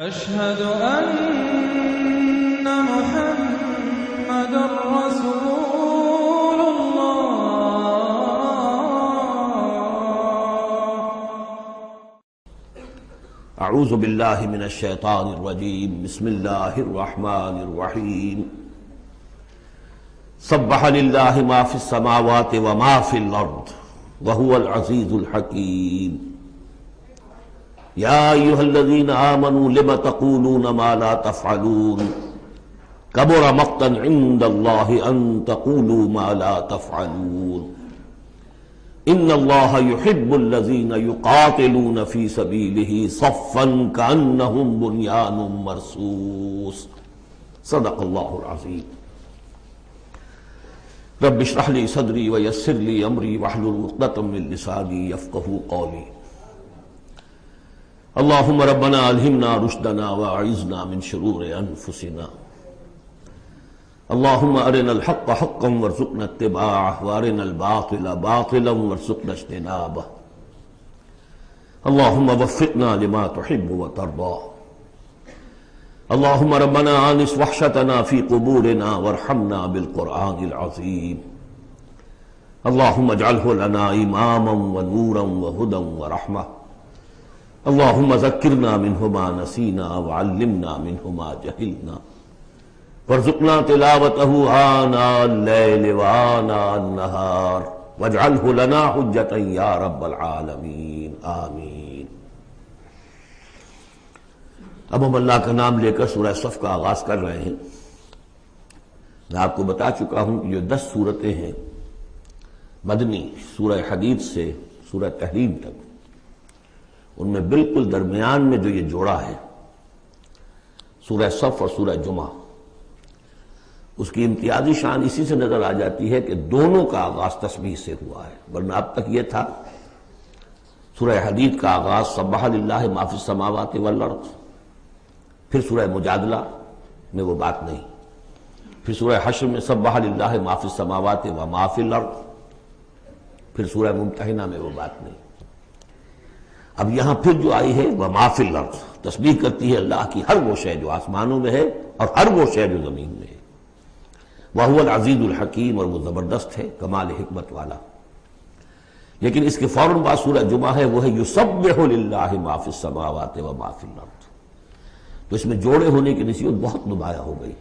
أشهد أن محمد رسول الله. اعوذ باللہ من الشیطان الرجیم بسم اللہ الرحمن الرحیم سبح للہ ما فی السماوات وما فی الارض وهو العزیز الحکیم یا ایہا الذین آمنوا لم تقولون ما لا تفعلون کبر مقتا عند اللہ ان تقولوا ما لا تفعلون ان اللہ یحب الذین یقاتلون فی سبیلہ صفا کأنہم بنیان مرصوص صدق اللہ العظیم رب اشرح لی صدری ویسر لی امری واحلل عقدۃ من لسانی یفقہوا قولی اللہم ربنا الہمنا رشدنا واعذنا من شرور انفسنا اللہم ارنا الحق حقا وارزقنا اتباعه وارنا الباطل باطلا وارزقنا اجتنابه اللہم وفقنا لما تحب وترضى اللہم ربنا آنس وحشتنا في قبورنا وارحمنا بالقرآن العظیم اللہم اجعله لنا اماما ونورا وهدى ورحمة اللہم ذکرنا منہ ما نسینا وعلمنا منہ ما جہلنا وارزقنا تلاوتہ آناء اللیل وآناء النہار واجعلہ لنا حجتا یا رب العالمین آمین۔ اب ہم اللہ کا نام لے کر سورہ صف کا آغاز کر رہے ہیں۔ میں آپ کو بتا چکا ہوں کہ جو 10 سورتیں ہیں مدنی، سورہ حدید سے سورہ تحریم تک، ان میں بالکل درمیان میں جو یہ جوڑا ہے سورہ صف اور سورہ جمعہ، اس کی امتیازی شان اسی سے نظر آ جاتی ہے کہ دونوں کا آغاز تسبیح سے ہوا ہے، ورنہ اب تک یہ تھا سورہ حدید کا آغاز سبح للہ ما فی السماوات والارض، پھر سورہ مجادلہ میں وہ بات نہیں، پھر سورہ حشر میں سبح للہ ما فی السماوات وما فی الارض، پھر سورہ ممتحنہ میں وہ بات نہیں۔ اب یہاں پھر جو آئی ہے وما فی الارض، تسبیح کرتی ہے اللہ کی ہر وہ شے جو آسمانوں میں ہے اور ہر وہ شے جو زمین میں ہے۔ وَهُوَ الْعَزِيزُ الْحَكِيمُ، اور وہ زبردست ہے، کمال حکمت والا۔ لیکن اس کے فوراً بعد سورہ جمعہ ہے، وہ ہے يُسَبِّحُ لِلَّهِ مَا فِي السَّمَاوَاتِ وَمَا فِي الْأَرْضِ، تو اس میں جوڑے ہونے کی نسبت بہت نمایاں ہو گئی،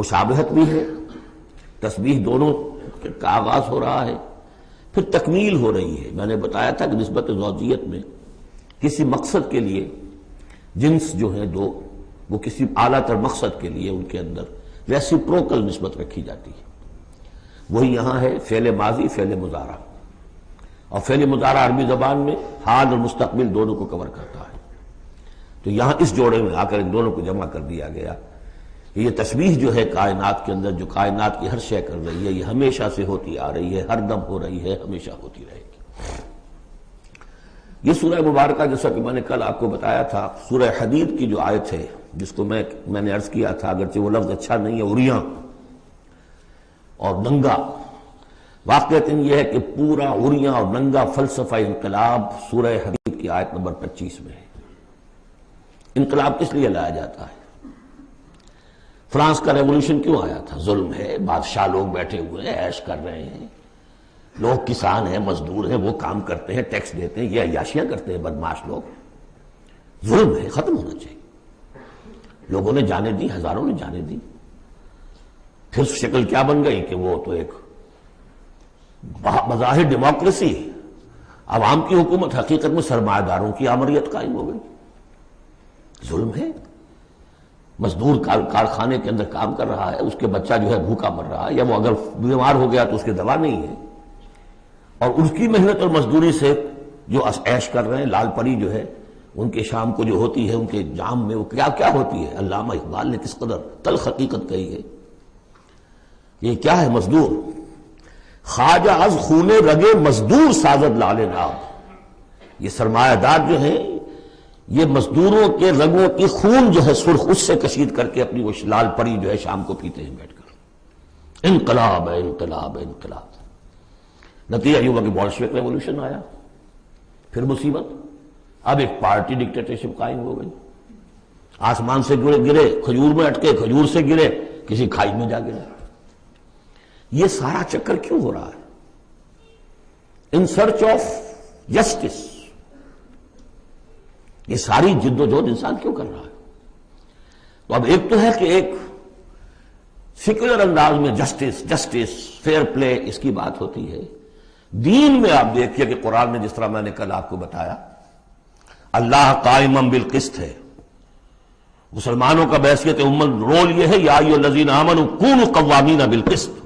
مشابہت بھی ہے، تسبیح دونوں کا آغاز ہو رہا ہے، پھر تکمیل ہو رہی ہے۔ میں نے بتایا تھا کہ نسبت زوجیت میں کسی مقصد کے لیے جنس جو ہیں دو، وہ کسی اعلیٰ تر مقصد کے لیے ان کے اندر ریسیپروکل نسبت رکھی جاتی ہے۔ وہی یہاں ہے فعل ماضی، فعل مضارع، اور فعل مضارع عربی زبان میں حال اور مستقبل دونوں کو کور کرتا ہے، تو یہاں اس جوڑے میں آ کر ان دونوں کو جمع کر دیا گیا کہ یہ تسبیح جو ہے کائنات کے اندر، جو کائنات کی ہر شے کر رہی ہے، یہ ہمیشہ سے ہوتی آ رہی ہے، ہر دم ہو رہی ہے، ہمیشہ ہوتی رہے گی۔ یہ سورہ مبارکہ جیسا کہ میں نے کل آپ کو بتایا تھا، سورہ حدید کی جو آیت ہے، جس کو میں نے عرض کیا تھا، اگرچہ وہ لفظ اچھا نہیں ہے، عریاں اور ننگا، واقعتاً یہ ہے کہ پورا عریاں اور ننگا فلسفہ انقلاب سورہ حدید کی آیت نمبر 25 میں ہے۔ انقلاب کس لیے لایا جاتا ہے؟ فرانس کا ریولوشن کیوں آیا تھا؟ ظلم ہے، بادشاہ لوگ بیٹھے ہوئے ہیں، عیش کر رہے ہیں، لوگ کسان ہیں، مزدور ہیں، وہ کام کرتے ہیں، ٹیکس دیتے ہیں، یہ عیاشیاں کرتے ہیں بدمعاش لوگ، ظلم ہے، ختم ہونا چاہیے۔ لوگوں نے جانے دی، ہزاروں نے جانے دی، پھر شکل کیا بن گئی کہ وہ تو ایک بظاہر ڈیموکریسی، عوام کی حکومت، حقیقت میں سرمایہ داروں کی آمریت قائم ہو گئی۔ ظلم ہے، مزدور کارخانے کے اندر کام کر رہا ہے، اس کے بچہ جو ہے بھوکا مر رہا ہے، یا وہ اگر بیمار ہو گیا تو اس کی دوا نہیں ہے، اور اس کی محنت اور مزدوری سے جو عیش کر رہے ہیں، لال پری جو ہے ان کے شام کو جو ہوتی ہے، ان کے جام میں وہ کیا کیا ہوتی ہے، علامہ اقبال نے کس قدر تلخ حقیقت کہی ہے۔ یہ کیا ہے؟ مزدور، خواجہ از خون رگے مزدور سازد لال ناب، یہ سرمایہ دار جو ہیں یہ مزدوروں کے رگوں کی خون جو ہے سرخ، اس سے کشید کر کے اپنی وہ لال پری جو ہے شام کو پیتے ہیں بیٹھ کر۔ انقلاب ہے، انقلاب ہے، انقلاب۔ نتیجہ یہ ہوا کہ بولشوک ریولوشن آیا، پھر مصیبت، اب ایک پارٹی ڈکٹیٹرشپ قائم ہو گئی، آسمان سے گرے، کھجور میں اٹکے، کھجور سے گرے، کسی کھائی میں جا گرے۔ یہ سارا چکر کیوں ہو رہا ہے؟ ان سرچ آف جسٹس، یہ ساری جد و جہد انسان کیوں کر رہا ہے؟ تو اب ایک تو ہے کہ ایک سیکولر انداز میں جسٹس فیئر پلے اس کی بات ہوتی ہے۔ دین میں آپ دیکھیے کہ قرآن نے جس طرح میں نے کل آپ کو بتایا، اللہ قائم بالقسط ہے۔ مسلمانوں کا بحیثیت امت رول یہ ہے، یا ایھا الذین آمنوا کونوا قوامین بالقسط،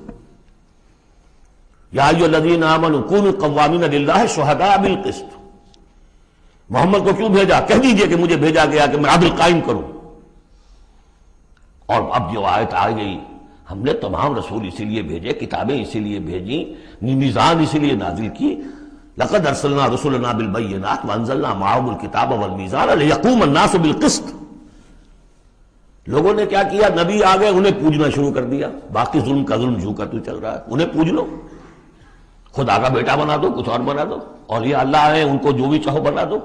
یا ایھا الذین آمنوا کونوا قوامین للہ شہداء بالقسط۔ محمد کو کیوں بھیجا؟ کہہ دیجئے کہ مجھے بھیجا گیا کہ میں عدل قائم کروں۔ اور اب جو آیت آ گئی، ہم نے تمام رسول اسی لیے بھیجے، کتابیں اسی لیے بھیجی، میزان اسی لیے نازل کی۔ لقد ارسلنا رسلنا بالبینات وانزلنا معهم الکتاب والمیزان لیقوم الناس بالقسط۔ لوگوں نے کیا کیا؟ نبی آ گئے، انہیں پوجنا شروع کر دیا۔ باقی ظلم کا ظلم جھوکا تو چل رہا ہے، انہیں پوج لو، خدا کا بیٹا بنا دو، کچھ اور بنا دو، اولیاء اللہ ہیں ان کو جو بھی چاہو بنا دو،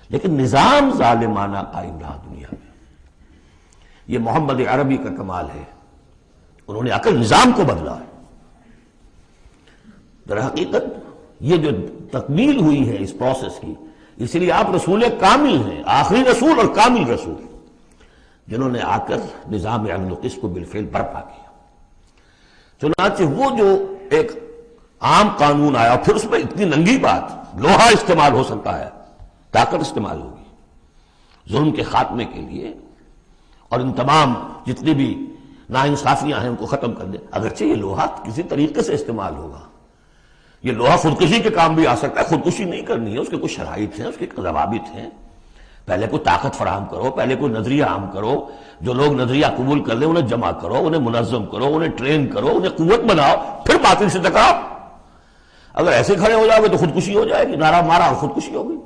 لیکن نظام ظالمانہ قائم رہا دنیا میں۔ یہ محمد عربی کا کمال ہے، انہوں نے عقل نظام کو بدلا ہے۔ در حقیقت یہ جو تکمیل ہوئی ہے اس پروسیس کی، اس لیے آپ رسول کامل ہیں، آخری رسول اور کامل رسول، جنہوں نے آ کر نظام عدل و قسط کو بالفعل برپا کیا۔ چنانچہ وہ جو ایک عام قانون آیا، پھر اس میں اتنی ننگی بات، لوہا استعمال ہو سکتا ہے، طاقت استعمال ہوگی ظلم کے خاتمے کے لیے، اور ان تمام جتنی بھی ناانصافیاں ہیں ان کو ختم کر دے۔ اگرچہ یہ لوہا کسی طریقے سے استعمال ہوگا، یہ لوہا خودکشی کے کام بھی آ سکتا ہے، خودکشی نہیں کرنی ہے، اس کے کچھ شرائط ہیں، اس کے ضوابط ہیں۔ پہلے کوئی طاقت فراہم کرو، پہلے کوئی نظریہ عام کرو، جو لوگ نظریہ قبول کر لیں انہیں جمع کرو، انہیں منظم کرو، انہیں ٹرین کرو، انہیں قوت بناؤ، پھر باطل سے ٹکراؤ۔ اگر ایسے کھڑے ہو جاؤ گے تو خودکشی ہو جائے گی، نعرہ مارا اور خودکشی ہوگی۔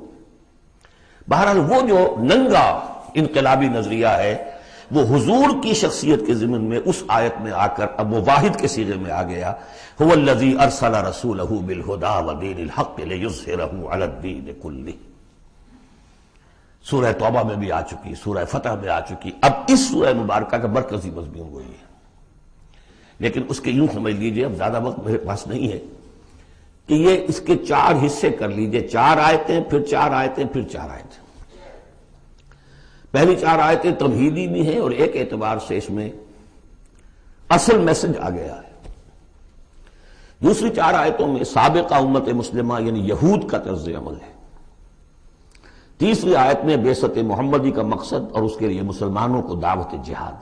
بہرحال وہ جو ننگا انقلابی نظریہ ہے، وہ حضور کی شخصیت کے ضمن میں اس آیت میں آ کر اب وہ واحد کے صیغے میں آ گیا، هو الذی ارسل رسولہ بالہدی ودین الحق لیظہرہ علی الدین کلہ۔ سورہ توبہ میں بھی آ چکی، سورہ فتح میں آ چکی، اب اس سورہ مبارکہ کا مرکزی مضمون وہی ہے۔ لیکن اس کے یوں سمجھ لیجئے، اب زیادہ وقت میرے پاس نہیں ہے، کہ یہ اس کے 4 حصے کر لیجئے، 4 آیتیں، پھر 4 آیتیں، پھر 4 آیتیں۔ پہلی 4 آیتیں تمہیدی بھی ہیں، اور ایک اعتبار سے اس میں اصل میسج آ گیا ہے۔ دوسری 4 آیتوں میں سابقہ امت مسلمہ یعنی یہود کا طرز عمل ہے۔ تیسری آیت میں بعثت محمدی کا مقصد اور اس کے لیے مسلمانوں کو دعوت جہاد۔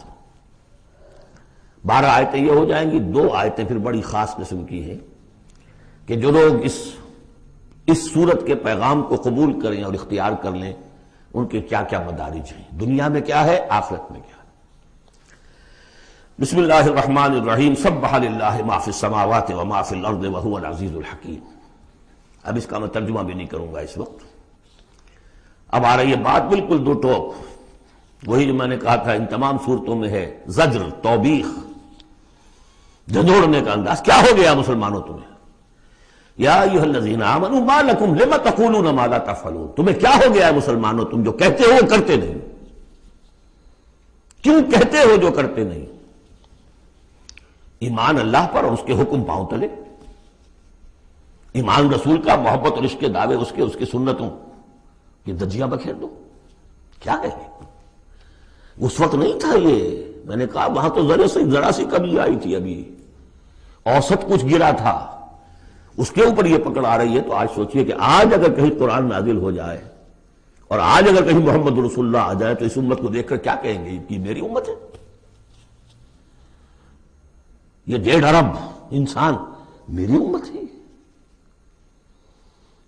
12 آیتیں یہ ہو جائیں گی۔ 2 آیتیں پھر بڑی خاص قسم کی ہیں کہ جو لوگ اس صورت کے پیغام کو قبول کریں اور اختیار کر لیں، ان کے کیا کیا مدارج ہیں، دنیا میں کیا ہے، آخرت میں کیا ہے۔ بسم اللہ الرحمن الرحیم، سبح للہ ما فی السماوات وما فی الارض وہو العزیز الحکیم۔ اب اس کا میں ترجمہ بھی نہیں کروں گا اس وقت۔ اب آ رہی ہے بات بالکل دو ٹوک، وہی جو میں نے کہا تھا ان تمام صورتوں میں ہے، زجر، توبیخ، جھنجھوڑنے کا انداز۔ کیا ہو گیا مسلمانوں تمہیں؟ یا ایھا الذین آمنوا ما لکم لم تقولون ما لا تفعلون، تمہیں کیا ہو گیا ہے مسلمانوں، تم جو کہتے ہو وہ کرتے نہیں، کیوں کہتے ہو جو کرتے نہیں؟ ایمان اللہ پر اور اس کے حکم پاؤں تلے، ایمان رسول کا، محبت اور عشق کے دعوے اس کے سنتوں یہ دجیاں بکھیر دو۔ کیا ہے؟ اس وقت نہیں تھا یہ، میں نے کہا وہاں تو ذرا سی کمی آئی تھی، ابھی اوسط کچھ گرا تھا، اس کے اوپر یہ پکڑ آ رہی ہے۔ تو آج سوچئے کہ آج اگر کہیں قرآن نازل ہو جائے اور آج اگر کہیں محمد رسول اللہ آ جائے تو اس امت کو دیکھ کر کیا کہیں گے کہ میری امت ہے؟ یہ 1.5 ارب انسان میری امت ہے۔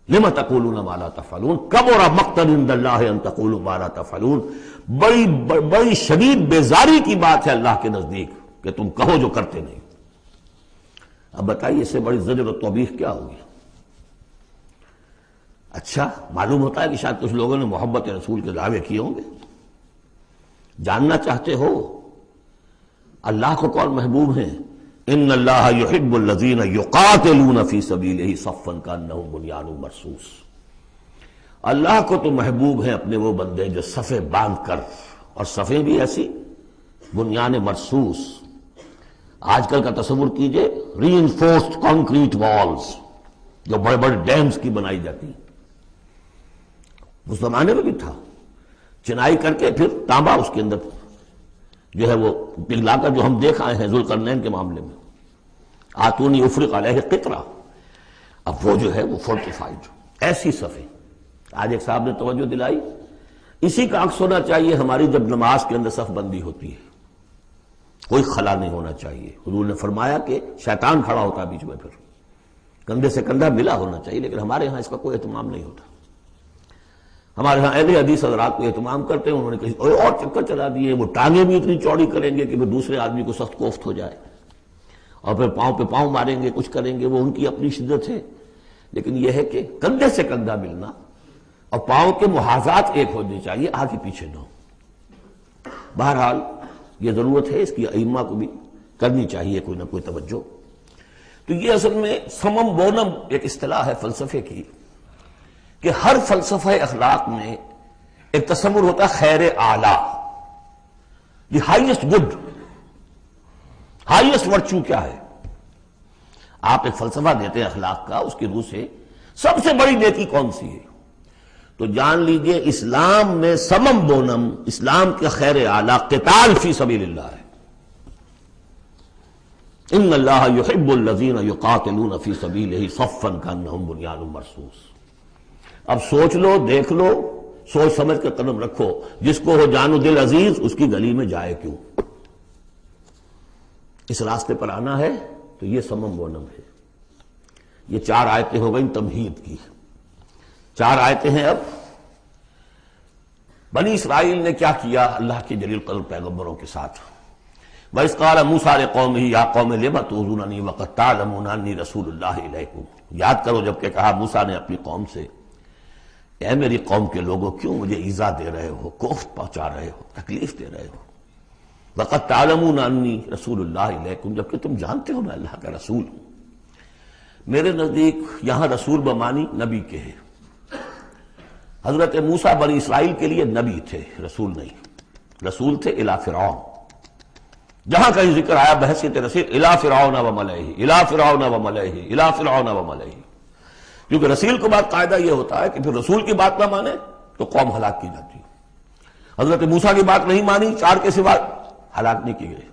لم تقولون ما لا تفعلون کبر مقتا عند اللہ ان تقولوا ما لا تفعلون، بڑی شدید بیزاری کی بات ہے اللہ کے نزدیک کہ تم کہو جو کرتے نہیں۔ اب بتائیے اس سے بڑی زجر و توبیخ کیا ہوگی؟ اچھا معلوم ہوتا ہے کہ شاید کچھ لوگوں نے محبت رسول کے دعوے کیے ہوں گے۔ جاننا چاہتے ہو اللہ کو کون محبوب ہیں؟ ان اللہ یحب الذین یقاتلون فی سبیلہ صفا کانہم بنیان مرصوص۔ اللہ کو تو محبوب ہیں اپنے وہ بندے جو صفے باندھ کر اور صفیں بھی ایسی بنیان مرصوص. آج کل کا تصور کیجئے ری انفورسڈ کانکریٹ والز جو بڑے بڑے ڈیمز کی بنائی جاتی ہیں. اس زمانے میں بھی تھا چنائی کر کے پھر تانبا اس کے اندر جو ہے وہ پگھلا کر، جو ہم دیکھ آئے ہیں ذوالقرنین کے معاملے میں، آتونی افرق علیہ قطرہ. اب وہ جو ہے وہ فورٹیفائڈ ایسی صفیں. آج ایک صاحب نے توجہ دلائی، اسی کا عکس ہونا چاہیے ہماری جب نماز کے اندر صف بندی ہوتی ہے، کوئی خلا نہیں ہونا چاہیے. حضور نے فرمایا کہ شیطان کھڑا ہوتا ہے بیچ میں، پھر کندھے سے کندھا ملا ہونا چاہیے. لیکن ہمارے ہاں اس کا کوئی اہتمام نہیں ہوتا. ہمارے ہاں اہل حدیث حضرات کو اہتمام کرتے ہیں، انہوں نے کہیں اور چکر چلا دیے، وہ ٹانگیں بھی اتنی چوڑی کریں گے کہ پھر دوسرے آدمی کو سخت کوفت ہو جائے، اور پھر پاؤں پہ پاؤں ماریں گے، کچھ کریں گے. وہ ان کی اپنی شدت ہے. لیکن یہ ہے کہ کندھے سے کندھا ملنا اور پاؤں کے محاذات ایک ہونے چاہیے، آگے پیچھے نہ ہو. بہرحال یہ ضرورت ہے، اس کی ائمہ کو بھی کرنی چاہیے کوئی نہ کوئی توجہ. تو یہ اصل میں سمم بونم ایک اصطلاح ہے فلسفے کی، کہ ہر فلسفہ اخلاق میں ایک تصور ہوتا ہے خیر اعلیٰ، the highest good, highest virtue کیا ہے. آپ ایک فلسفہ دیتے ہیں اخلاق کا، اس کی روح سے سب سے بڑی نیکی کون سی ہے، تو جان لیجئے اسلام میں سمم بونم، اسلام کے خیر اعلیٰ قتال فی سبیل اللہ ہے. ان اللہ یحب الذین یقاتلون فی سبیلہ صفا کانہم بنیان مرصوص. اب سوچ لو، دیکھ لو، سوچ سمجھ کے قدم رکھو. جس کو ہو جان و دل عزیز اس کی گلی میں جائے کیوں. اس راستے پر آنا ہے تو یہ سمم بونم ہے. یہ 4 آیتیں ہو گئیں تمہید کی. 4 آیتیں ہیں اب. بنی اسرائیل نے کیا کیا اللہ کے جلیل قدر پیغمبروں کے ساتھ. وَإِذْ قَالَ مُوسَىٰ لِقَوْمِهِ يَا قَوْمِ لِمَ تُؤْذُونَنِي وَقَدْ تَعْلَمُونَ أَنِّي رَسُولُ اللَّهِ إِلَيْكُمْ. یاد کرو جب کہ کہا موسیٰ نے اپنی قوم سے، اے میری قوم کے لوگوں کیوں مجھے ایذا دے رہے ہو، کوفت پہنچا رہے ہو، تکلیف دے رہے ہو. وَقَدْ تَعْلَمُونَ أَنِّي رَسُولُ اللَّهِ إِلَيْكُمْ، جبکہ تم جانتے ہو میں اللہ کا رسول ہوں. میرے نزدیک یہاں رسول بمانی نبی کے ہے. حضرت موسیٰ بنی اسرائیل کے لیے نبی تھے، رسول نہیں. رسول تھے الی فرعون. جہاں کہیں ذکر آیا بحیثیت رسول الی فرعون وملئہ، الی فرعون وملئہ، الی فرعون وملئہ. کیونکہ رسول کے بعد قاعدہ یہ ہوتا ہے کہ پھر رسول کی بات نہ مانے تو قوم ہلاک کی جاتی ہے. حضرت موسیٰ کی بات نہیں مانی، 4 کے سوا ہلاک نہیں کی گئے.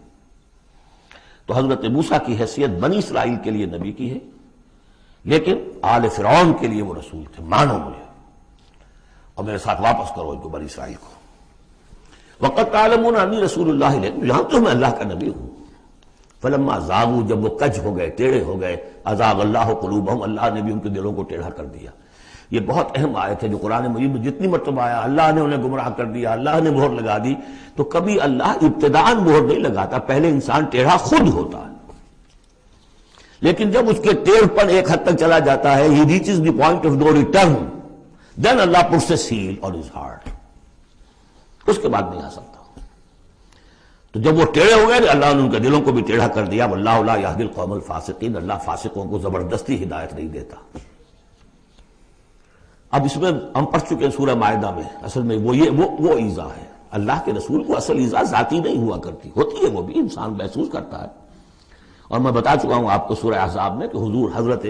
تو حضرت موسیٰ کی حیثیت بنی اسرائیل کے لیے نبی کی ہے، لیکن آل فرعون کے لیے وہ رسول تھے. مانو مجھے اور میرے ساتھ واپس کرو ان کو، بنی اسرائیل کو. وقت تعلمون انی رسول اللہ علیکم، یہاں تو میں اللہ کا نبی ہوں. فلما زاغوا، جب وہ کج ہو گئے، ٹیڑھے ہو گئے، ازاغ اللہ قلوبہم، اللہ نے بھی ان کے دلوں کو ٹیڑھا کر دیا. یہ بہت اہم آیت ہے جو قرآن مجید میں جتنی مرتبہ آیا اللہ نے انہیں گمراہ کر دیا، اللہ نے مہر لگا دی. تو کبھی اللہ ابتداءً مہر نہیں لگاتا، پہلے انسان ٹیڑھا خود ہوتا ہے. لیکن جب اس کے ٹیڑھ پن ایک حد تک چلا جاتا ہے، he reaches the point of no return, then Allah puts a seal on his heart. اس کے بعد نہیں آ سکتا. تو جب وہ ٹیڑھے ہو گئے اللہ نے ان کے دلوں کو بھی ٹیڑھا کر دیا. واللہ لا یہدی القوم الفاسقین، اللہ فاسقوں کو زبردستی ہدایت نہیں دیتا. اب اس میں ہم پڑھ چکے ہیں سورہ مائدہ میں، اصل میں وہ ایذا ہے. اللہ کے رسول کو اصل ایذا ذاتی نہیں ہوا کرتی، ہوتی ہے وہ بھی، انسان محسوس کرتا ہے. اور میں بتا چکا ہوں آپ کو سورہ احزاب میں کہ حضور حضرت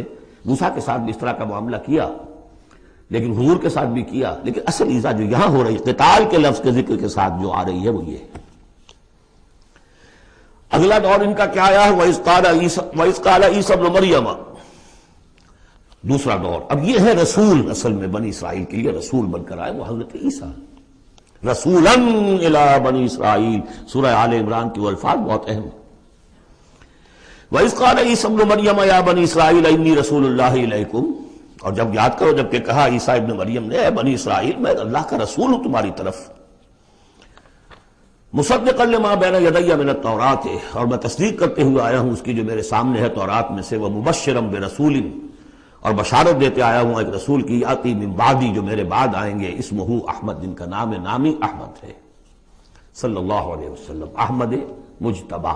موسیٰ کے ساتھ بھی اس طرح کا معاملہ کیا، لیکن حضور کے ساتھ بھی کیا. لیکن اصل ایذا جو یہاں ہو رہی ہے قتال کے لفظ کے ذکر کے ساتھ جو آ رہی ہے وہ یہ ہے. اگلا دور ان کا کیا آیا ہے، وَإِذْ قَالَ عِيسَى ابْنُ مَرْيَمَ، دوسرا دور. اب یہ ہے رسول، اصل میں بنی اسرائیل کے لیے رسول بن کر آئے وہ حضرت عیسیٰ. رسولاً الی بنی اسرائیل، سورہ آل عمران کی وہ الفاظ بہت اہم ہیں. وَإِذْ قَالَ عِيسَى ابْنُ مَرْيَمَ يَا بَنِي إِسْرَائِيلَ إِنِّي رَسُولُ اللَّهِ إِلَيْكُمْ. اور جب یاد کرو جب کہ کہا عیسیٰ ابن مریم نے، اے بنی اسرائیل میں اللہ کا رسول ہوں تمہاری طرف. مصدقا لما بین یدی من التوراۃ، اور میں تصدیق کرتے ہوئے آیا ہوں اس کی جو میرے سامنے ہے تورات میں سے. ومبشرا برسول، اور بشارت دیتے آیا ہوں ایک رسول کی، یاتی من بعدی، جو میرے بعد آئیں گے، اسمہ احمد، جن کا نامی احمد ہے، صلی اللہ علیہ وسلم، احمد مجتبی.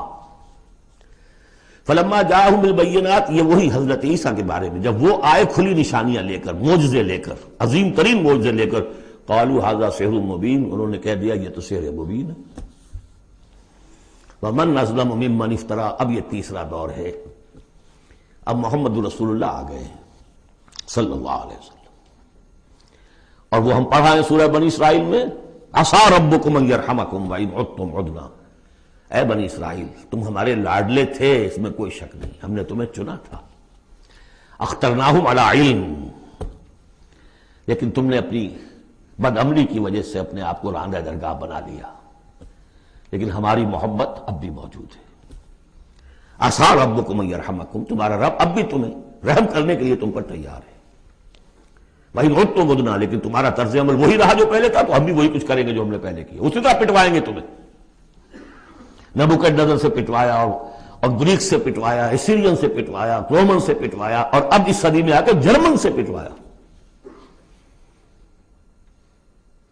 فلما جاءہم بالبینات، یہ وہی حضرت عیسیٰ کے بارے میں جب وہ آئے کھلی نشانیاں لے کر، معجزے لے کر، عظیم ترین معجزے لے کر. قالوا ھذا سحر مبین، انہوں نے کہہ دیا یہ تو سحر مبین ہے۔ ومن اظلم ممن افترا، اب یہ تیسرا دور ہے، اب محمد رسول اللہ آ گئے صلی اللہ علیہ وسلم، اور وہ ہم پڑھا ہے سورہ بنی اسرائیل میں، عسیٰ ربکم ان یرحمکم وان عدتم عدنا، اے بنی اسرائیل تم ہمارے لاڈلے تھے، اس میں کوئی شک نہیں، ہم نے تمہیں چنا تھا، اخترناہم علی علم، لیکن تم نے اپنی بد عملی کی وجہ سے اپنے آپ کو راندہ درگاہ بنا لیا، لیکن ہماری محبت اب بھی موجود ہے۔ عسیٰ ربکم ان یرحمکم، تمہارا رب اب بھی تمہیں رحم کرنے کے لیے تم پر تیار ہے، وَإِنْ عُدْتُمْ عُدْنَا، لیکن تمہارا طرز عمل وہی رہا جو پہلے تھا، تو ہم بھی وہی کچھ کریں گے جو ہم نے پہلے کیا، اسی طرح پٹوائیں گے تمہیں۔ نبوکدنصر سے پٹوایا، اور گریک سے پٹوایا، اسیرین سے پٹوایا، رومن سے پٹوایا، اور اب اس صدی میں آ کے جرمن سے پٹوایا۔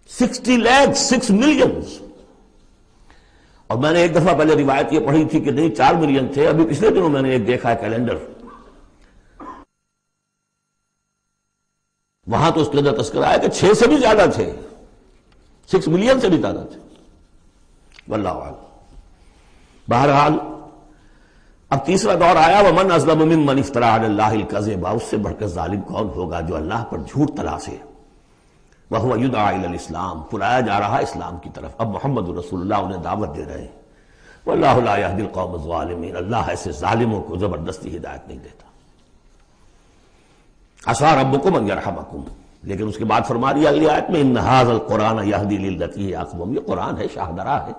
60 لاکھ 6 ملین، اور میں نے ایک دفعہ پہلے روایت یہ پڑھی تھی کہ نہیں 4 ملین تھے، ابھی پچھلے دنوں میں نے ایک دیکھا ہے کیلنڈر، وہاں تو اس کے اندر تذکرہ ہے کہ 6 سے بھی زیادہ تھے، 6 ملین سے بھی زیادہ تھے، واللہ اعلم۔ بہرحال اب تیسرا دور آیا، ومن اظلم ممن افترى علی اللہ الکذب، اس سے بڑھ کر ظالم کون ہوگا جو اللہ پر جھوٹ تلاسے، وہو یدعی الی الاسلام، بلایا جا رہا اسلام کی طرف، اب محمد رسول اللہ انہیں دعوت دے رہے ہیں، واللہ لا یہدی القوم الظالمین، اللہ ایسے ظالموں کو زبردستی ہدایت نہیں دیتا۔ عسیٰ ربکم ان یرحمکم، لیکن اس کے بعد فرما دیا اگلی آیت میں ان ھذا القرآن یہدی للتی ہی اقوم، یہ قرآن ہے شاہدرہ ہے،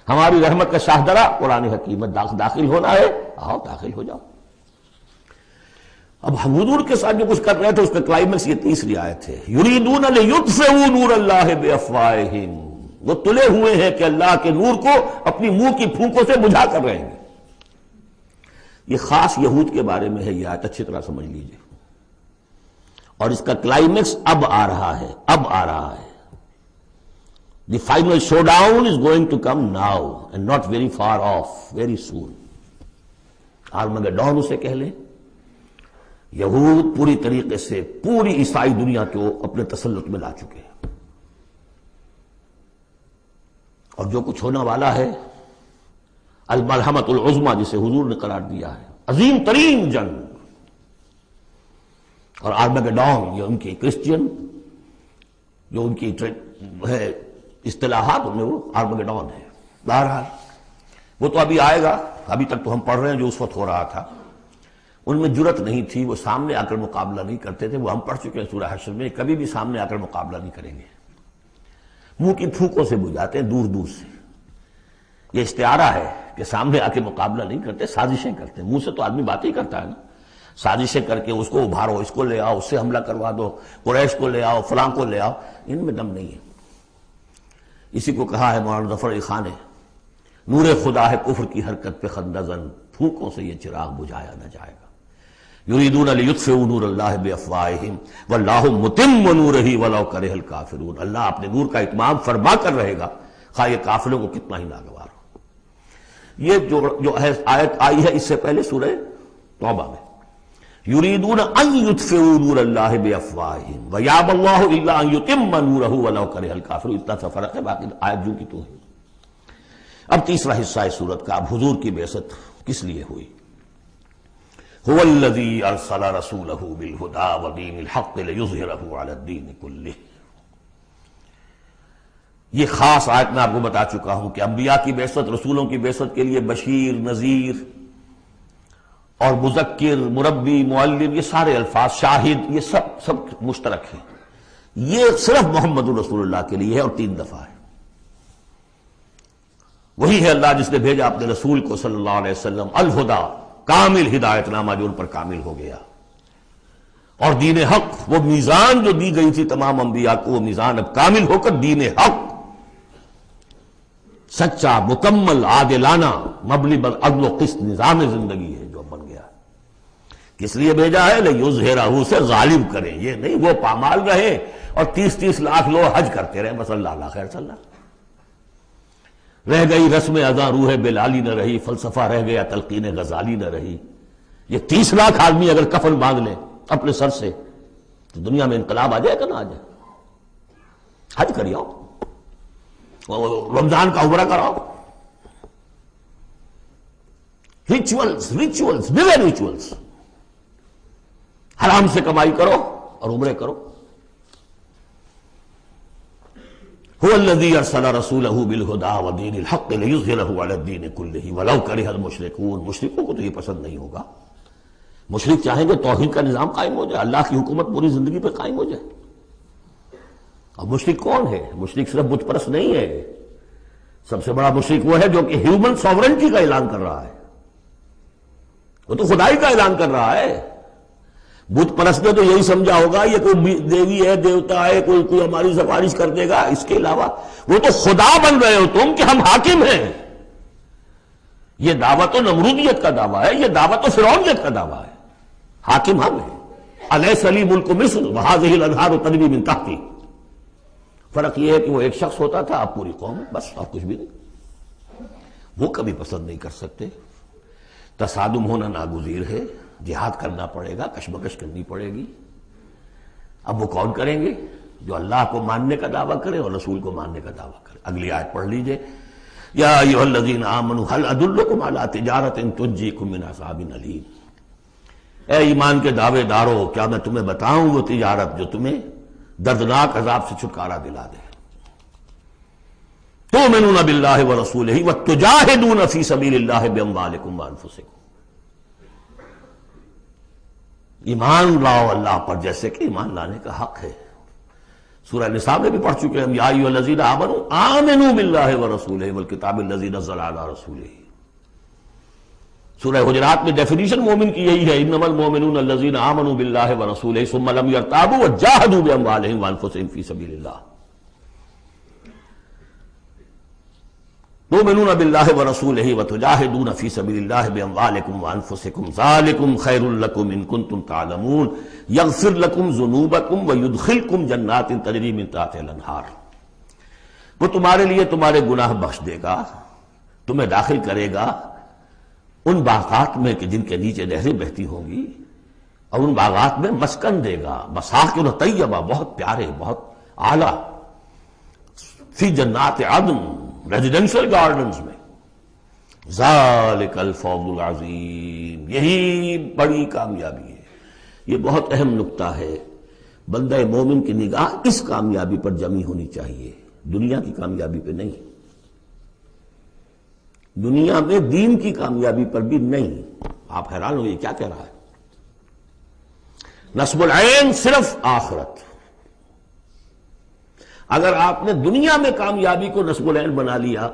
ہماری رحمت کا شاہدرہ قرآن حکیم میں داخل ہونا ہے، آؤ داخل ہو جاؤ۔ اب حضور کے ساتھ جو کچھ کر رہے تھے اس کا کلائمیکس یہ تیسری آیت ہے، یریدون لیطفئوا نور اللہ بافواہہم، وہ تلے ہوئے ہیں کہ اللہ کے نور کو اپنی منہ کی پھونکوں سے بجھا کر رہیں گے۔ یہ خاص یہود کے بارے میں ہے یہ آیت، اچھی طرح سمجھ لیجئے، اور اس کا کلائمیکس اب آ رہا ہے، اب آ رہا ہے۔ The final showdown is going to come now and not very far off, very soon. Armageddon اسے کہہ لیں۔ یہود پوری طریقے سے پوری عیسائی دنیا کو اپنے تسلط میں لا چکے ہیں، اور جو کچھ ہونے والا ہے الملحمۃ العظمیٰ جسے حضور نے قرار دیا ہے، عظیم ترین جنگ، اور آرمگڈون یہ ان کی کرسچین جو ان کی ہے اصطلاحات، ان میں وہ آرمگڈون ہے۔ بہرحال وہ تو ابھی آئے گا، ابھی تک تو ہم پڑھ رہے ہیں جو اس وقت ہو رہا تھا، ان میں جرت نہیں تھی، وہ سامنے آ کر مقابلہ نہیں کرتے تھے، وہ ہم پڑھ چکے ہیں سورہ حشر میں، کبھی بھی سامنے آ کر مقابلہ نہیں کریں گے، منہ کی پھونکوں سے بجھاتے ہیں دور دور سے۔ یہ استعارہ ہے کہ سامنے آ کے مقابلہ نہیں کرتے، سازشیں کرتے ہیں، منہ سے تو آدمی بات ہی کرتا ہے نا، سازشیں کر کے اس کو ابھارو، اس کو لے آؤ، اس سے حملہ کروا دو، قریش کو لے آؤ، فلاں کو لے آؤ، ان میں دم نہیں ہے۔ اسی کو کہا ہے مولانا ظفر علی خان نے، نور خدا ہے کفر کی حرکت پہ خندہ زن، پھونکوں سے یہ چراغ بجھایا نہ جائے گا۔ یریدون لیطفئوا نور اللہ بافواہہم واللہ متم نورہ ولو کرہ الکافرون، اللہ اپنے نور کا اتمام فرما کر رہے گا خواہ یہ کافروں کو کتنا ہی ناگوار ہو۔ یہ جو آیت آئی ہے اس سے پہلے سورہ توبہ میں، یریدون ان یطفئوا نور اللہ بافواہہم ویابی اللہ الا ان یتم نورہ ولو کرہ الکافرون، اتنا سا فرق ہے، باقی آیت جو کی تو ہے۔ اب تیسرا حصہ ہے سورت کا، اب حضور کی بعثت کس لیے ہوئی؟ هو الذی ارسل رسولہ بالہدی ودین الحق لیظہرہ علی الدین کلہ۔ یہ خاص آیت میں آپ کو بتا چکا ہوں کہ انبیاء کی بعثت، رسولوں کی بعثت کے لیے بشیر، نذیر اور مذکر، مربی، معلم، یہ سارے الفاظ، شاہد، یہ سب مشترک ہیں۔ یہ صرف محمد رسول اللہ کے لیے ہے، اور 3 دفعہ ہے۔ وہی ہے اللہ جس نے بھیجا اپنے رسول کو صلی اللہ علیہ وسلم، الہدا، کامل ہدایت نامہ جو ان پر کامل ہو گیا، اور دین حق، وہ میزان جو دی گئی تھی تمام انبیاء کو، وہ میزان اب کامل ہو کر دین حق، سچا، مکمل، عادلانہ، مبنی بر عدل و قسط نظام زندگی ہے جو بن گیا۔ کس لیے بھیجا ہے؟ لیظہرہ، اسے غالب کریں، یہ نہیں وہ پامال رہے اور 30 لاکھ لوگ حج کرتے رہے، بس اللہ اللہ خیر صلی اللہ۔ رہ گئی رسم ادا روح بلالی نہ رہی، فلسفہ رہ گیا تلقین غزالی نہ رہی۔ یہ 30 لاکھ آدمی اگر کفن باندھ لیں اپنے سر سے تو دنیا میں انقلاب آ جائے گا نہ آ جائے؟ حج کر آؤ، رمضان کا عمرہ کراؤ، ریچولز بغیر ریچولز، حرام سے کمائی کرو اور عمرے کرو۔ هو الذی ارسل رسولہ بالہدی ودین الحق لیظہرہ علی الدین کلہ ولو کرہ المشرکون۔ مشرکوں کو تو یہ پسند نہیں ہوگا، مشرک چاہیں گے توحید کا نظام قائم ہو جائے، اللہ کی حکومت پوری زندگی پہ قائم ہو جائے۔ اب مشرک کون ہے؟ مشرک صرف بت پرست نہیں ہے، سب سے بڑا مشرک وہ ہے جو کہ ہیومن ساورنٹی کا اعلان کر رہا ہے، وہ تو خدائی کا اعلان کر رہا ہے۔ بت پرست نے تو یہی سمجھا ہوگا یہ کوئی دیوی ہے، دیوتا ہے، کوئی ہماری سفارش کر دے گا، اس کے علاوہ وہ تو خدا بن رہے ہو تم کہ ہم حاکم ہیں۔ یہ دعویٰ تو نمرودیت کا دعویٰ ہے، یہ دعویٰ تو فرعونیت کا دعویٰ ہے، حاکم ہم ہیں۔ الیس لی ملک مصر وہذہ الانہار تجری من تحتی۔ فرق یہ ہے کہ وہ ایک شخص ہوتا تھا، اب پوری قوم ہے، بس اور کچھ بھی نہیں۔ وہ کبھی پسند نہیں کر سکتے، تصادم ہونا ناگزیر ہے، جہاد کرنا پڑے گا، کشمکش کرنی پڑے گی۔ اب وہ کون کریں گے؟ جو اللہ کو ماننے کا دعویٰ کرے اور رسول کو ماننے کا دعویٰ کرے۔ اگلی آیت پڑھ لیجئے، یا ایھا الذین آمنوا هل ادلکم علی تجارۃ تنجیکم من عذاب الیم۔ اے ایمان کے دعوے دارو، کیا میں تمہیں بتاؤں وہ تجارت جو تمہیں دردناک عذاب سے چھٹکارا دلا دے۔ تؤمنون باللہ ورسولہ وتجاہدون فی سبیل اللہ باموالکم وانفسکم۔ ایمان لاؤ اللہ پر جیسے کہ ایمان لانے کا حق ہے۔ سورہ نساء میں بھی پڑھ چکے ہم، یا ایھا الذین آمنوا آمنوا باللہ ورسولہ والکتاب الذی نزل علی رسولہ۔ سورہ حجرات میں ڈیفینیشن مومن کی یہی ہے، انما المؤمنون الذین آمنوا باللہ ورسولہ ثم لم یرتابوا وجاہدوا باموالہم وانفسہم فی سبیل اللہ۔ تؤمنون باللہ ورسولہ وتجاہدون فی سبیل اللہ باموالکم وانفسکم ذالکم خیر لکم ان کنتم تعلمون یغفر لکم ذنوبکم ویدخلکم جنات تجری من تحتہا الانہار۔ وہ تمہارے لیے تمہارے گناہ بخش دے گا، تمہیں داخل کرے گا ان باغات میں کہ جن کے نیچے نہریں بہتی ہوں گی، اور ان باغات میں مسکن دے گا، مساکن طیبہ، بہت پیارے، بہت اعلیٰ، فی جنات عدن، ریزیڈینشل گارڈنز میں۔ ذالک الفوز العظیم، یہی بڑی کامیابی ہے۔ یہ بہت اہم نکتہ ہے، بندہ مومن کی نگاہ اس کامیابی پر جمی ہونی چاہیے، دنیا کی کامیابی پہ نہیں، دنیا میں دین کی کامیابی پر بھی نہیں۔ آپ حیران ہو یہ کیا کہہ رہا ہے؟ نصب العین صرف آخرت۔ اگر آپ نے دنیا میں کامیابی کو نصب العین بنا لیا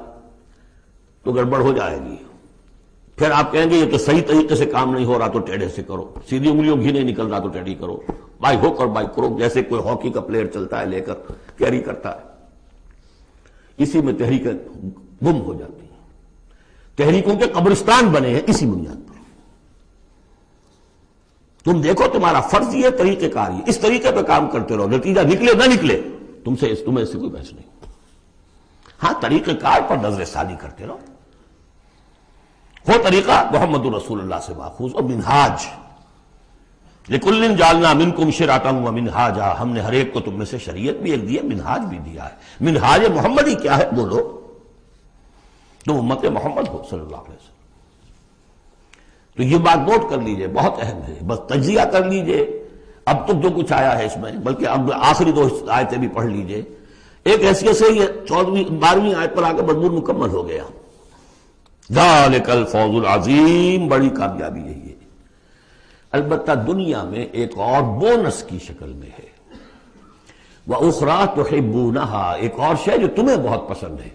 تو گڑبڑ ہو جائے گی، پھر آپ کہیں گے یہ تو صحیح طریقے سے کام نہیں ہو رہا تو ٹیڑھے سے کرو، سیدھی انگلیوں گھی نہیں نکل رہا تو ٹیڑھی کرو، بائی ہوک اور بائی کروک، جیسے کوئی ہاکی کا پلیئر چلتا ہے لے کر کیری کرتا ہے۔ اسی میں تحریکیں گم ہو جاتی ہیں، تحریکوں کے قبرستان بنے ہیں اسی بنیاد پر۔ تم دیکھو تمہارا فرض یہ طریقہ کار یہ، اس طریقے پہ کام کرتے رہو، نتیجہ نکلے نہ نکلے تمہیں اس سے کوئی بحث نہیں۔ ہاں طریقہ کار پر نظر ثانی کرتے رہو، وہ طریقہ محمد رسول اللہ سے ماخوذ اور منہاج۔ لِكُلٍّ جَعَلْنَا مِنْكُمْ شِرْعَةً وَمِنْهَاجًا، ہم نے ہر ایک کو تم میں سے شریعت بھی ایک دی ہے، منہاج بھی دیا ہے۔ منہاج محمدی کیا ہے بولو، تم امت محمد ہو صلی اللہ علیہ وسلم۔ تو یہ بات نوٹ کر لیجئے، بہت اہم ہے، بس تجزیہ کر لیجئے اب تک جو کچھ آیا ہے اس میں، بلکہ اب آخری دو آیتیں بھی پڑھ لیجئے۔ ایک حیثیت سے یہ 12ویں آیت پر آ کے مضمون مکمل ہو گیا۔ ذالک الفوز العظیم، بڑی کامیابی یہی ہے۔ البتہ دنیا میں ایک اور بونس کی شکل میں ہے، وَأُخْرَىٰ تُحِبُّونَهَا، ایک اور شے جو تمہیں بہت پسند ہے۔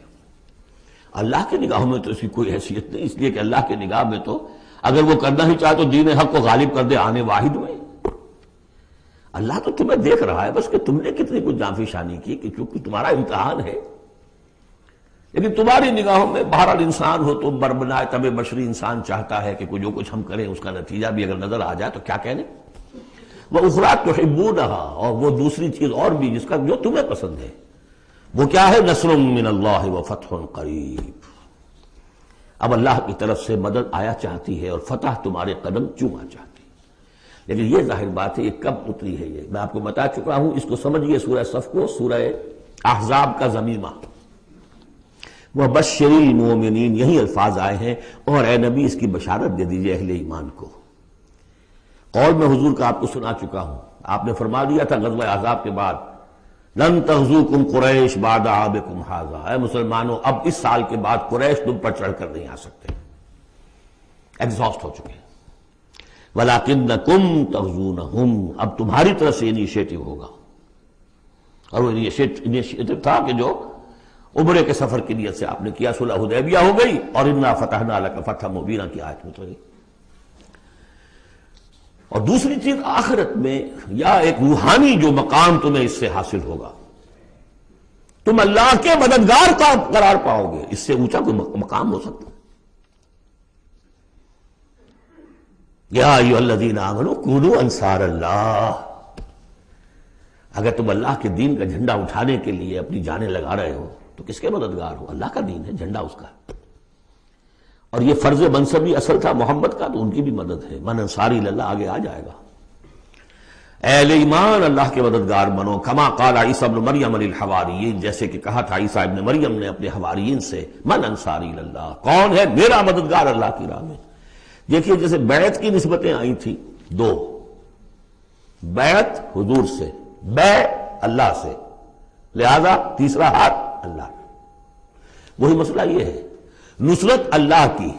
اللہ کی نگاہوں میں تو اس کی کوئی حیثیت نہیں، اس لیے کہ اللہ کی نگاہ میں تو اگر وہ کرنا ہی چاہے تو دین حق کو غالب کر دے آنے واحد میں۔ اللہ تو تمہیں دیکھ رہا ہے بس کہ تم نے کتنی کچھ جانفی شانی کی، کہ چونکہ تمہارا امتحان ہے۔ لیکن تمہاری نگاہوں میں بہرحال انسان ہو تو بربنائے طب بشری انسان چاہتا ہے کہ جو کچھ ہم کریں اس کا نتیجہ بھی اگر نظر آ جائے تو کیا کہنے۔ وَأُخْرَىٰ تُحِبُّونَهَا، اور وہ دوسری چیز اور بھی جس کا جو تمہیں پسند ہے، وہ کیا ہے؟ نصر من اللہ وفتح قریب، اب اللہ کی طرف سے مدد آیا چاہتی ہے اور فتح تمہارے قدم چوما چاہتی ہے۔ لیکن یہ ظاہر بات ہے یہ کب اتری ہے، یہ میں آپ کو بتا چکا ہوں، اس کو سمجھیے سورہ صف کو سورہ احزاب کا زمیمہ، وَبَشِّرِ الْمُؤْمِنِينَ، یہی الفاظ آئے ہیں، اور اے نبی اس کی بشارت دے دیجئے اہل ایمان کو۔ قول میں حضور کا آپ کو سنا چکا ہوں، آپ نے فرما دیا تھا غزوہ احزاب کے بعد، لن تغزوکم قریش بعد عامکم ھذا، اے مسلمانوں اب اس سال کے بعد قریش تم پر چڑھ کر نہیں آ سکتے، ایگزاسٹ ہو چکے ہیں۔ وَلَكِنَّكُمْ تَغْزُونَهُمْ، اب تمہاری طرف سے انیشیٹو ہوگا، اور وہ انیشیٹو تھا کہ جو عمرے کے سفر کی نیت سے آپ نے کیا، صلح حدیبیہ ہو گئی، اور اِنَّا فَتَحْنَا لَكَ فَتْحًا مُبِينًا کی آیت اتری۔ اور دوسری چیز آخرت میں یا ایک روحانی جو مقام تمہیں اس سے حاصل ہوگا، تم اللہ کے مددگار کا قرار پاؤ گے، اس سے اونچا کوئی مقام ہو سکتا ہے؟ یا ایھا الذین آمنوا کونوا انصار اللہ، اگر تم اللہ کے دین کا جھنڈا اٹھانے کے لیے اپنی جانیں لگا رہے ہو تو کس کے مددگار ہو؟ اللہ کا دین ہے، جھنڈا اس کا ہے، اور یہ فرض منصبی اصل تھا محمد کا، تو ان کی بھی مدد ہے۔ من انصاری اللہ آگے آ جائے گا۔ اہل ایمان اللہ کے مددگار بنو، کما قال عیسی ابن مریم للحواریین، جیسے کہ کہا تھا عیسیٰ ابن مریم نے اپنے حواریین سے، من انصاری اللہ، کون ہے میرا مددگار اللہ کی راہ میں؟ دیکھیے جیسے بیعت کی نسبتیں آئی تھیں دو، بیعت حضور سے، بیع اللہ سے، لہذا تیسرا ہاتھ اللہ۔ وہی مسئلہ یہ ہے، نصرت اللہ کی،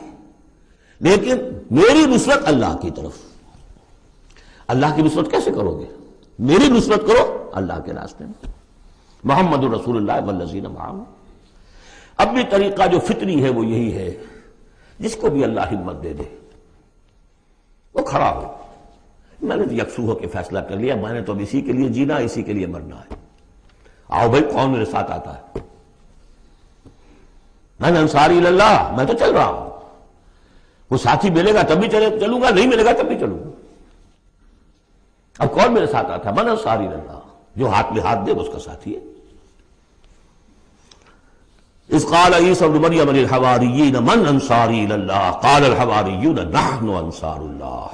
لیکن میری نصرت اللہ کی طرف۔ اللہ کی نصرت کیسے کرو گے؟ میری نصرت کرو اللہ کے راستے میں، محمد رسول اللہ والذین معہ۔ اب بھی طریقہ جو فطری ہے وہ یہی ہے، جس کو بھی اللہ ہمت دے دے وہ کھڑا ہو۔ میں نے یکسو ہو کے فیصلہ کر لیا، میں نے تو اب اسی کے لیے جینا، اسی کے لیے مرنا ہے، آؤ بھائی کون میرے ساتھ آتا ہے؟ میں انصاری اللہ، میں تو چل رہا ہوں، وہ ساتھی ملے گا تب بھی چلوں گا، نہیں ملے گا تب بھی چلوں گا۔ اب کون میرے ساتھ آتا ہے؟ من انصاری اللہ، جو ہاتھ میں ہاتھ دے وہ اس کا ساتھی ہے۔ اذ قال عیسی ابن مریم للحواریین من انصاری اللہ قال الحواریون نحن انصار اللہ۔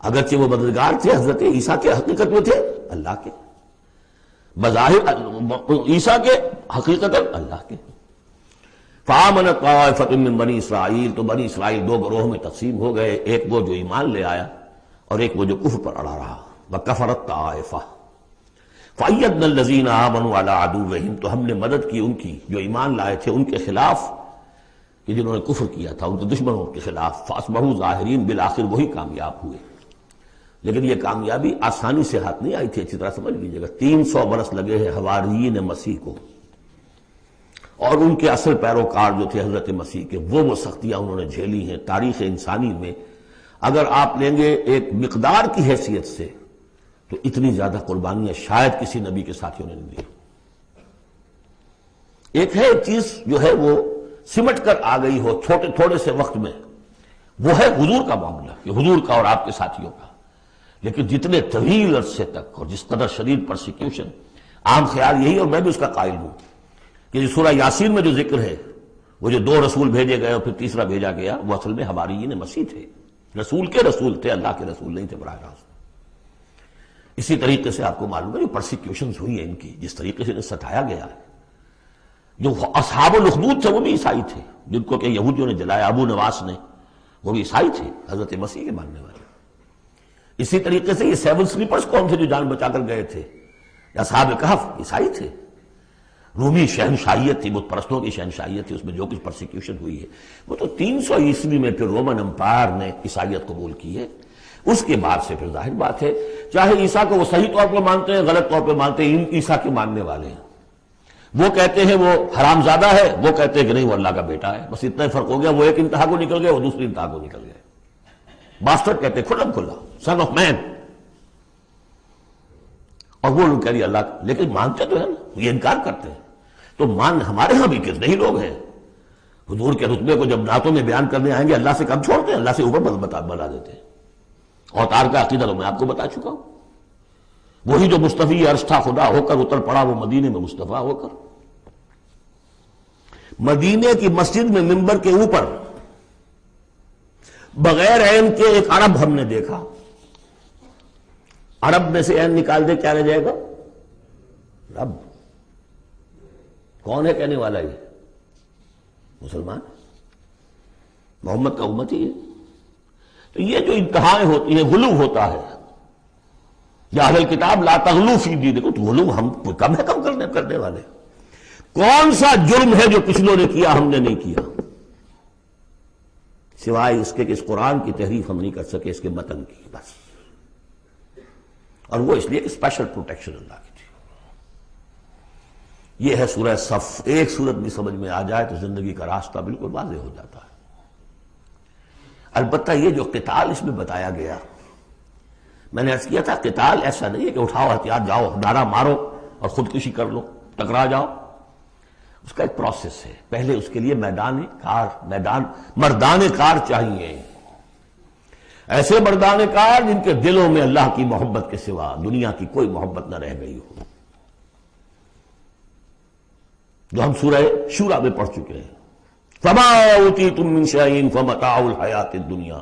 اگرچہ وہ مددگار تھے حضرت عیسیٰ کے، حقیقت میں تھے اللہ کے، بظاہر عیسیٰ کے، حقیقت اللہ کے۔ فآمنت طائفۃ من بنی اسرائیل، تو بنی اسرائیل دو گروہ میں تقسیم ہو گئے، ایک وہ جو ایمان لے آیا اور ایک وہ جو کفر پر اڑا رہا۔ وکفرت طائفہ فأیدنا الذین آمنوا علی عدوہم، تو ہم نے مدد کی ان کی جو ایمان لائے تھے ان کے خلاف، کہ جنہوں نے کفر کیا تھا ان کے دشمنوں کے خلاف، فاصبحوا ظاہرین، بالآخر وہی کامیاب ہوئے۔ لیکن یہ کامیابی آسانی سے ہاتھ نہیں آئی تھی، اچھی طرح سمجھ لیجیے گا۔ 300 برس لگے ہیں حواریین مسیح کو، اور ان کے اصل پیروکار جو تھے حضرت مسیح کے، وہ سختیاں انہوں نے جھیلی ہیں۔ تاریخ انسانی میں اگر آپ لیں گے ایک مقدار کی حیثیت سے تو اتنی زیادہ قربانیاں شاید کسی نبی کے ساتھیوں نے نہیں دی۔ ایک ہے چیز جو ہے وہ سمٹ کر آ گئی ہو تھوڑے سے وقت میں، وہ ہے حضور کا معاملہ، کہ حضور کا اور آپ کے ساتھیوں کا۔ لیکن جتنے طویل عرصے تک اور جس قدر شدید پرسیکیوشن، عام خیال یہی، اور میں بھی اس کا قائل ہوں، کہ سورہ یاسین میں جو ذکر ہے، وہ جو 2 رسول بھیجے گئے اور پھر تیسرا بھیجا گیا، وہ اصل میں حواریین مسیح تھے، رسول کے رسول تھے، اللہ کے رسول نہیں تھے براہ راست۔ اسی طریقے سے آپ کو معلوم ہے جو پرسیکیوشنز ہوئی ہیں ان کی، جس طریقے سے انہیں ستایا گیا ہے۔ جو اصحاب الاخدود تھے وہ بھی عیسائی تھے، جن کو کہ یہودیوں نے جلایا، ابو نواس نے، وہ بھی عیسائی تھے، حضرت مسیح کے ماننے والے۔ اسی طریقے سے یہ 7 سلیپرز کون تھے جو جان بچا کر گئے تھے؟ اصحاب کہف عیسائی تھے۔ رومی شہنشاہیت تھی، بت پرستوں کی شہنشاہیت تھی، اس میں جو کچھ پرسیکیوشن ہوئی ہے وہ تو 300 عیسوی میں پھر رومن امپائر نے عیسائیت قبول کی ہے۔ اس کے بعد سے پھر ظاہر بات ہے، چاہے عیسیٰ کو وہ صحیح طور پر مانتے ہیں، غلط طور پر مانتے ہیں، عیسیٰ کے ماننے والے ہیں، وہ کہتے ہیں وہ حرام زادہ ہے، وہ کہتے ہیں کہ نہیں وہ اللہ کا بیٹا ہے، بس اتنا ہی فرق ہو گیا، وہ ایک انتہا کو نکل گئے، وہ دوسری انتہا کو نکل گئے۔ باسٹرڈ کہتے ہیں کھلم کھلا، سن آف مین، اور وہ لوگ کہہ رہی اللہ کا، لیکن مانتے تو ہے نا، یہ انکار کرتے ہیں۔ تو ہمارے ہاں بھی کتنے ہی لوگ ہیں حضور کے رتبے کو جب نعتوں میں بیان کرنے آئیں گے اللہ سے کم چھوڑتے ہیں، اللہ سے اوپر بنا دیتے ہیں۔ اوتار کا عقیدہ تو میں آپ کو بتا چکا ہوں، وہی جو مصطفی عرش تھا خدا ہو کر اتر پڑا وہ مدینے میں مصطفیٰ ہو کر۔ مدینے کی مسجد میں منبر کے اوپر بغیر عین کے ایک عرب ہم نے دیکھا، عرب میں سے عین نکال دے کیا رہ جائے گا؟ رب۔ کون ہے کہنے والا؟ یہ مسلمان، محمد کا امتی ہے۔ تو یہ جو انتہائیں ہوتی ہیں، غلو ہوتا ہے، یا اہل کتاب لا تغلو فی دینکم، تو غلو ہم کم ہے کم کرنے والے۔ کون سا جرم ہے جو پچھلوں نے کیا ہم نے نہیں کیا، سوائے اس کے کہ اس قرآن کی تحریف ہم نہیں کر سکے، اس کے متن کی، بس۔ اور وہ اس لیے کہ اسپیشل پروٹیکشن اللہ کی تھی۔ یہ ہے سورہ صف۔ ایک سورت بھی سمجھ میں آ جائے تو زندگی کا راستہ بالکل واضح ہو جاتا ہے۔ البتہ یہ جو قتال اس میں بتایا گیا، میں نے عرض کیا تھا قتال ایسا نہیں ہے کہ اٹھاؤ ہتھیار جاؤ نعرہ مارو اور خودکشی کر لو، ٹکرا جاؤ۔ اس کا ایک پروسیس ہے۔ پہلے اس کے لیے مردان کار چاہیے، ایسے مردان کار جن کے دلوں میں اللہ کی محبت کے سوا دنیا کی کوئی محبت نہ رہ گئی ہو، جو ہم سورہ شورى میں پڑھ چکے ہیں۔ فما اوتیتم من شیء فمتاع الحیاۃ الدنیا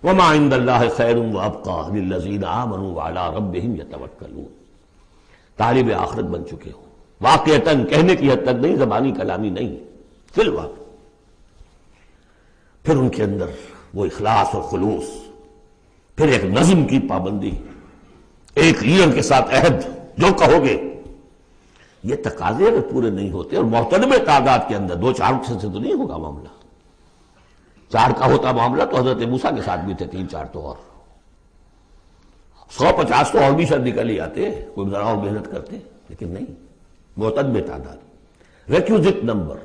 وما عند اللہ خیر وابقى للذین آمنوا وعلی ربہم یتوکلون۔ طالب آخرت بن چکے ہو، واقعتاً، کہنے کی حد تک نہیں، زبانی کلامی نہیں، فی الواقع۔ پھر ان کے اندر وہ اخلاص اور خلوص، پھر ایک نظم کی پابندی، ایک لیڈر کے ساتھ عہد، جو کہو گے۔ یہ تقاضے اگر پورے نہیں ہوتے، اور محترم تعداد کے اندر 2-4 سے تو نہیں ہوگا معاملہ۔ 4 کا ہوتا معاملہ تو حضرت موسیٰ کے ساتھ بھی تھے، 3-4 تو اور 150 تو اور بھی شاید نکل ہی آتے، کوئی ذرا اور محنت کرتے، لیکن نہیں، معتدل تعداد، ریکوزٹ نمبر۔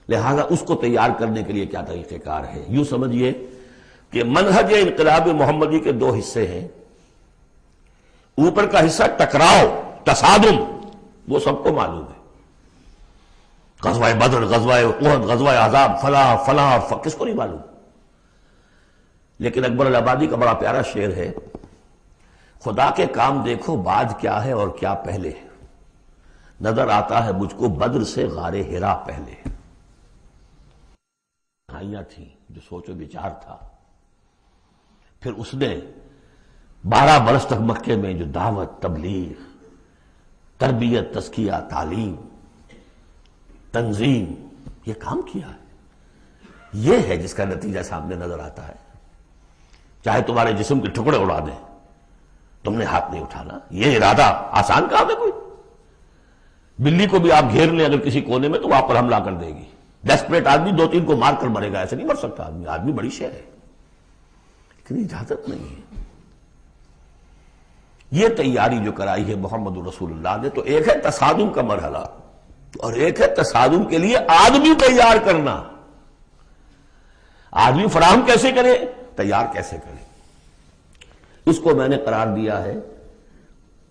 لہذا اس کو تیار کرنے کے لیے کیا طریقہ کار ہے؟ یوں سمجھیے کہ منہج انقلاب محمدی کے 2 حصے ہیں۔ اوپر کا حصہ ٹکراؤ، تصادم، وہ سب کو معلوم ہے، غزوہ بدر، غزوہ احد، غزوہ احزاب، فلاں کس کو نہیں معلوم؟ لیکن اکبر الآبادی کا بڑا پیارا شعر ہے، خدا کے کام دیکھو بعد کیا ہے اور کیا پہلے، نظر آتا ہے مجھ کو بدر سے غار ہرا پہلے۔ تنہائیاں تھیں، جو سوچ و بچار تھا۔ پھر اس نے 12 برس تک مکے میں جو دعوت، تبلیغ، تربیت، تزکیہ، تعلیم، تنظیم، یہ کام کیا ہے۔ یہ ہے جس کا نتیجہ سامنے نظر آتا ہے۔ چاہے تمہارے جسم کے ٹکڑے اڑا دیں، تم نے ہاتھ نہیں اٹھانا۔ یہ ارادہ آسان کام ہے کوئی؟ بلی کو بھی آپ گھیر لیں اگر کسی کونے میں تو وہ آپ پر حملہ کر دے گی۔ ڈیسپریٹ آدمی 2-3 کو مار کر مرے گا، ایسے نہیں مر سکتا آدمی۔ آدمی بڑی شے ہے، لیکن اجازت نہیں ہے۔ یہ تیاری جو کرائی ہے محمد رسول اللہ نے، تو ایک ہے تصادم کا مرحلہ، اور ایک ہے تصادم کے لیے آدمی تیار کرنا۔ آدمی فراہم کیسے کرے، تیار کیسے کرے؟ اس کو میں نے قرار دیا ہے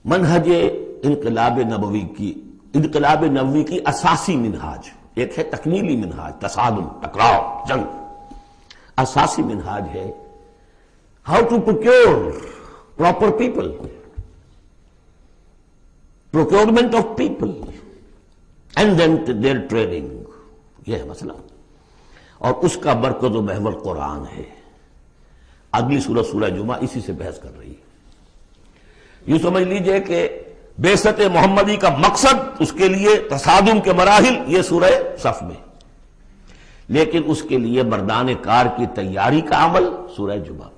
منہج انقلاب نبوی کی اساسی منہاج۔ ایک ہے تکمیلی منہاج، تصادم، ٹکراؤ، جنگ۔ اساسی منہاج ہے how to procure proper people, procurement of people and then their training. یہ ہے مسئلہ، اور اس کا مرکز و محور قرآن ہے۔ اگلی سورہ، سورہ جمعہ، اسی سے بحث کر رہی ہے۔ یوں سمجھ لیجئے کہ بعثت محمدی کا مقصد، اس کے لیے تصادم کے مراحل، یہ سورہ صف میں، لیکن اس کے لیے مردان کار کی تیاری کا عمل سورہ جمعہ۔